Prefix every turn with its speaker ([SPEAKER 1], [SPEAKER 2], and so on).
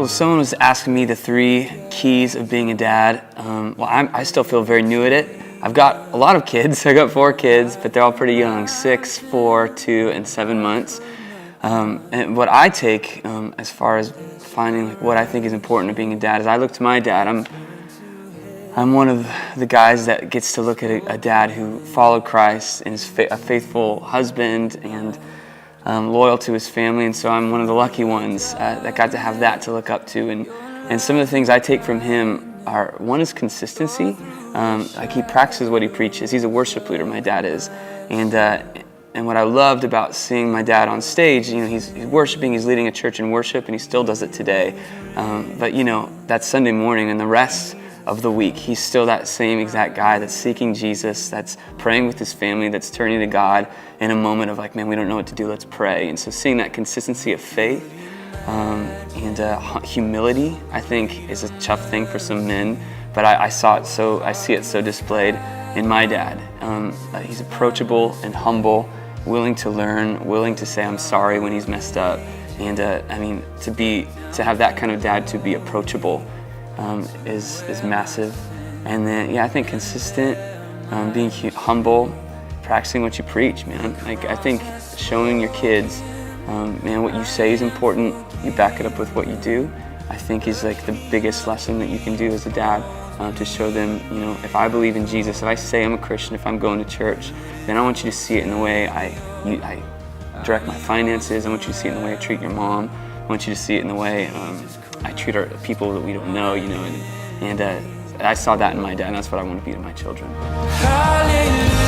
[SPEAKER 1] someone was asking me the 3 keys of being a dad. I still feel very new at it. I've got a lot of kids. I got 4 kids, but they're all pretty young, 6, 4, 2, and 7 months. And what I take as far as finding what I think is important to being a dad is I look to my dad. I'm one of the guys that gets to look at a dad who followed Christ and is a faithful husband and loyal to his family, and so I'm one of the lucky ones that got to have that to look up to. And some of the things I take from him are, one is consistency. Like he practices what he preaches. He's a worship leader, my dad is, and what I loved about seeing my dad on stage, he's worshiping, he's leading a church in worship, and he still does it today. But that's Sunday morning, and the rest of the week, he's still that same exact guy that's seeking Jesus, that's praying with his family, that's turning to God in a moment of like, man, we don't know what to do, let's pray. And so seeing that consistency of faith and humility, I think, is a tough thing for some men, but I see it so displayed in my dad. He's approachable and humble, willing to learn, willing to say I'm sorry when he's messed up, and to have that kind of dad, to be approachable, is massive. And then I think consistent, being humble, practicing what you preach, man. Like I think showing your kids, man, what you say is important, you back it up with what you do, I think is like the biggest lesson that you can do as a dad, to show them, if I believe in Jesus, if I say I'm a Christian, if I'm going to church, then I want you to see it in the way I direct my finances. I want you to see it in the way I treat your mom. I want you to see it in the way I treat our people that we don't know, and I saw that in my dad, and that's what I want to be to my children. Hallelujah.